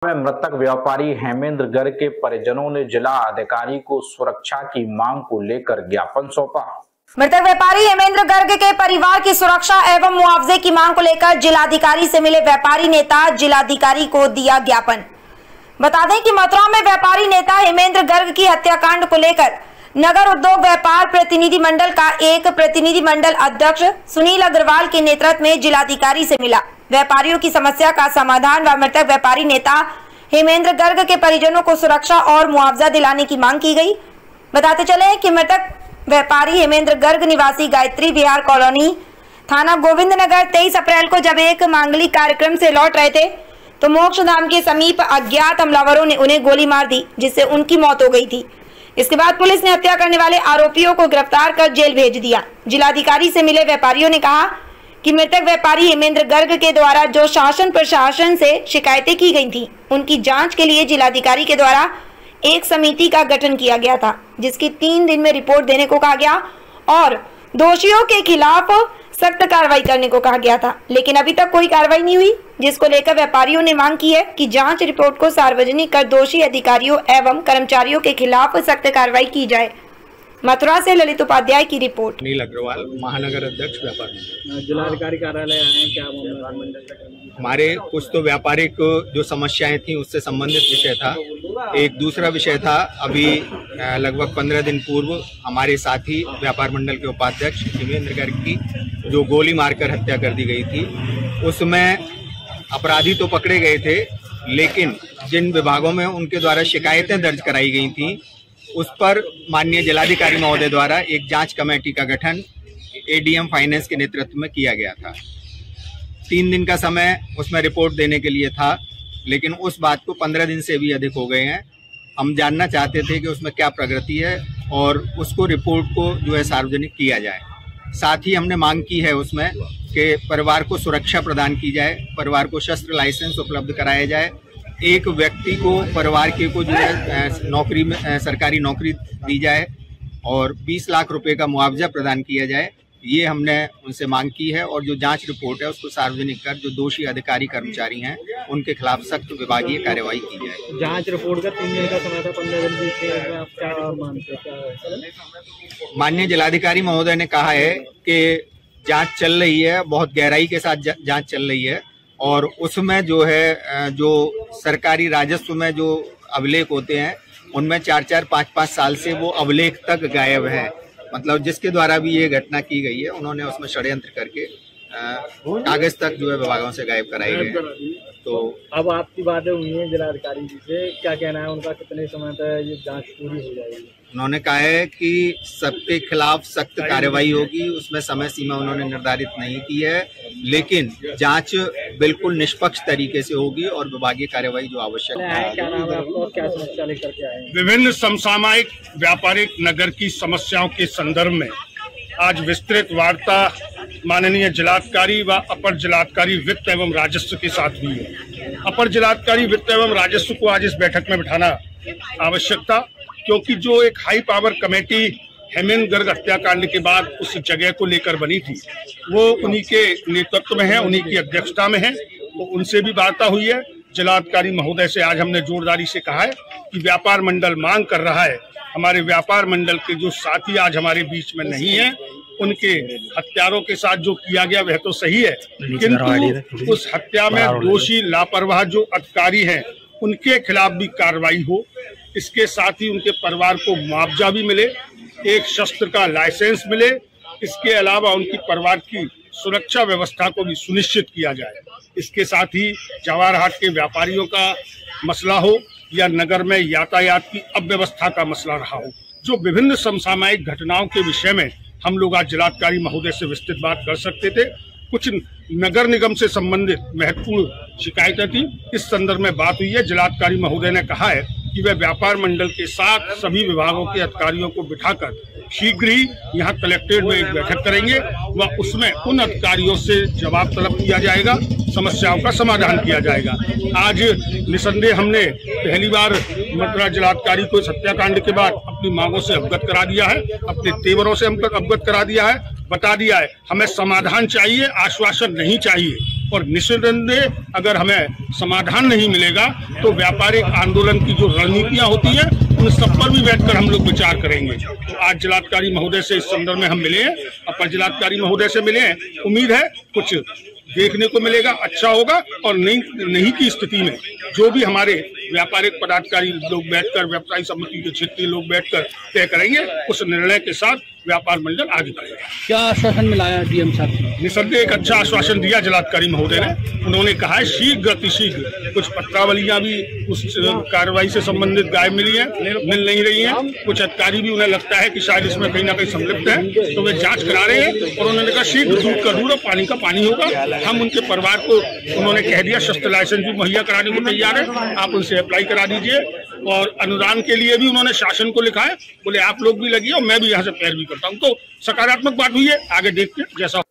मृतक व्यापारी हेमेंद्र गर्ग के परिजनों ने जिला अधिकारी को सुरक्षा की मांग को लेकर ज्ञापन सौंपा। मृतक व्यापारी हेमेंद्र गर्ग के परिवार की सुरक्षा एवं मुआवजे की मांग को लेकर जिलाधिकारी से मिले व्यापारी नेता जिलाधिकारी को दिया ज्ञापन। बता दें कि मथुरा में व्यापारी नेता हेमेंद्र गर्ग की हत्याकांड को लेकर नगर उद्योग व्यापार प्रतिनिधि मंडल का एक प्रतिनिधि मंडल अध्यक्ष सुनील अग्रवाल के नेतृत्व में जिलाधिकारी से मिला। व्यापारियों की समस्या का समाधान व मृतक व्यापारी नेता हेमेंद्र गर्ग के परिजनों को सुरक्षा और मुआवजा दिलाने की मांग की गई। बताते चले कि मृतक व्यापारी हेमेंद्र गर्ग निवासी गायत्री विहार कॉलोनी थाना गोविंद नगर 23 अप्रैल को जब एक मांगलिक कार्यक्रम से लौट रहे थे तो मोक्ष धाम के समीप अज्ञात हमलावरों ने उन्हें गोली मार दी, जिससे उनकी मौत हो गई थी। इसके बाद पुलिस ने हत्या करने वाले आरोपियों को गिरफ्तार कर जेल भेज दिया। जिलाधिकारी से मिले व्यापारियों ने कहा कि मृतक व्यापारी हेमेंद्र गर्ग के द्वारा जो शासन प्रशासन से शिकायतें की गई थी, उनकी जांच के लिए जिलाधिकारी के द्वारा एक समिति का गठन किया गया था, जिसकी 3 दिन में रिपोर्ट देने को कहा गया और दोषियों के खिलाफ सख्त कार्रवाई करने को कहा गया था, लेकिन अभी तक कोई कार्रवाई नहीं हुई, जिसको लेकर व्यापारियों ने मांग की है कि जांच रिपोर्ट को सार्वजनिक कर दोषी अधिकारियों एवं कर्मचारियों के खिलाफ सख्त कार्रवाई की जाए। मथुरा से ललित उपाध्याय की रिपोर्ट। सुनील अग्रवाल, महानगर अध्यक्ष व्यापार मंडल। जिलाधिकारी कार्यालय आए, क्या व्यापार मंडल हमारे कुछ तो व्यापारिक जो समस्याएं थी उससे संबंधित विषय था। एक दूसरा विषय था, अभी लगभग 15 दिन पूर्व हमारे साथी व्यापार मंडल के उपाध्यक्ष हेमेंद्र गर्ग की जो गोली मारकर हत्या कर दी गई थी, उसमें अपराधी तो पकड़े गए थे, लेकिन जिन विभागों में उनके द्वारा शिकायतें दर्ज कराई गई थी उस पर माननीय जिलाधिकारी महोदय द्वारा एक जांच कमेटी का गठन एडीएम फाइनेंस के नेतृत्व में किया गया था। 3 दिन का समय उसमें रिपोर्ट देने के लिए था, लेकिन उस बात को 15 दिन से भी अधिक हो गए हैं। हम जानना चाहते थे कि उसमें क्या प्रगति है और उसको रिपोर्ट को जो है सार्वजनिक किया जाए। साथ ही हमने मांग की है उसमें कि परिवार को सुरक्षा प्रदान की जाए, परिवार को शस्त्र लाइसेंस उपलब्ध कराया जाए, एक व्यक्ति को परिवार के को जो है नौकरी में सरकारी नौकरी दी जाए और 20 लाख रुपए का मुआवजा प्रदान किया जाए। ये हमने उनसे मांग की है और जो जांच रिपोर्ट है उसको सार्वजनिक कर जो दोषी अधिकारी कर्मचारी हैं उनके खिलाफ सख्त विभागीय कार्रवाई की जाए। जांच रिपोर्ट का 3 दिन का समय था, 15 दिन बीते, आप क्या मानते हैं? माननीय जिलाधिकारी महोदय ने कहा है कि जांच चल रही है, बहुत गहराई के साथ जांच चल रही है और उसमें जो है जो सरकारी राजस्व में जो अभिलेख होते हैं उनमें 4-4, 5-5 साल से वो अभिलेख तक गायब है। मतलब जिसके द्वारा भी ये घटना की गई है उन्होंने उसमें षड्यंत्र करके कागज तक जो है विभागों से गायब कराए गए। तो अब आपकी बातें हुई हैं जिलाधिकारी जी से, क्या कहना है उनका, कितने समय तक ये जांच पूरी हो जाएगी? उन्होंने कहा है कि सबके खिलाफ सख्त कार्रवाई होगी, उसमें समय सीमा उन्होंने निर्धारित नहीं की है, लेकिन जांच बिल्कुल निष्पक्ष तरीके से होगी और विभागीय कार्रवाई जो आवश्यक है। क्या नाम है आपका और क्या समस्या लेकर के आए? विभिन्न समसामयिक व्यापारिक नगर की समस्याओं के संदर्भ में आज विस्तृत वार्ता माननीय जिलाधिकारी व अपर जिलाधिकारी वित्त एवं राजस्व के साथ हुई है। अपर जिलाधिकारी वित्त एवं राजस्व को आज इस बैठक में बिठाना आवश्यक था, क्योंकि जो एक high power committee Hemendra Garg हत्याकांड के बाद उस जगह को लेकर बनी थी वो उन्हीं के नेतृत्व में है, उन्हीं की अध्यक्षता में है। तो उनसे भी वार्ता हुई है। जिलाधिकारी महोदय से आज हमने जोरदारी से कहा है कि व्यापार मंडल मांग कर रहा है, हमारे व्यापार मंडल के जो साथी आज हमारे बीच में नहीं है, उनके हत्यारों के साथ जो किया गया वह तो सही है, किंतु उस हत्या में दोषी लापरवाह जो अधिकारी हैं उनके खिलाफ भी कार्रवाई हो। इसके साथ ही उनके परिवार को मुआवजा भी मिले, एक शस्त्र का लाइसेंस मिले। इसके अलावा उनकी परिवार की सुरक्षा व्यवस्था को भी सुनिश्चित किया जाए। इसके साथ ही जवाहर हाट के व्यापारियों का मसला हो या नगर में यातायात की अव्यवस्था का मसला रहा हो, जो विभिन्न समसामयिक घटनाओं के विषय में हम लोग आज जिलाधिकारी महोदय से विस्तृत बात कर सकते थे। कुछ नगर निगम से संबंधित महत्वपूर्ण शिकायतें थी, इस संदर्भ में बात हुई है। जिलाधिकारी महोदय ने कहा है कि वह व्यापार मंडल के साथ सभी विभागों के अधिकारियों को बिठाकर शीघ्र ही यहाँ कलेक्ट्रेट में एक बैठक करेंगे व उसमें उन अधिकारियों से जवाब तलब किया जाएगा, समस्याओं का समाधान किया जाएगा। आज निसंदेह हमने पहली बार मथुरा जिलाधिकारी को इस हत्याकांड के बाद अपनी मांगों से अवगत करा दिया है, अपने तेवरों से हम अवगत करा दिया है, बता दिया है हमें समाधान चाहिए, आश्वासन नहीं चाहिए। और निस्संदेह अगर हमें समाधान नहीं मिलेगा तो व्यापारिक आंदोलन की जो रणनीतियां होती है उन सब पर भी बैठकर हम लोग विचार करेंगे। तो आज जिलाधिकारी महोदय से इस संदर्भ में हम मिले हैं, अपर जिलाधिकारी महोदय से मिले हैं। उम्मीद है कुछ देखने को मिलेगा, अच्छा होगा। और नहीं की स्थिति में जो भी हमारे व्यापारिक पदाधिकारी लोग बैठकर, व्यवसायी समिति के क्षेत्रीय लोग बैठकर तय करेंगे, उस निर्णय के साथ व्यापार मंडल आगे बढ़ेगा। क्या आश्वासन मिलाया डीएम साहब? निसंदेह एक अच्छा आश्वासन दिया जिलाधिकारी महोदय ने। उन्होंने कहा है शीघ्र अतिशीघ्र कुछ पत्रावलियां भी उस कार्रवाई से संबंधित गायब मिल नहीं रही हैं। कुछ अधिकारी भी उन्हें लगता है कि शायद इसमें कहीं ना कहीं संलिप्त है, तो वे जांच करा रहे हैं। और उन्होंने कहा शीघ्र दूध का दूध और पानी का पानी होगा। हम उनके परिवार को उन्होंने कह दिया शस्त्र लाइसेंस भी मुहैया कराने को तैयार है, आप उनसे अप्लाई करा दीजिए। और अनुदान के लिए भी उन्होंने शासन को लिखा है, बोले आप लोग भी लगिए और मैं भी यहाँ से पैरवी करता हूँ। तो सकारात्मक बात हुई है, आगे देखते हैं जैसा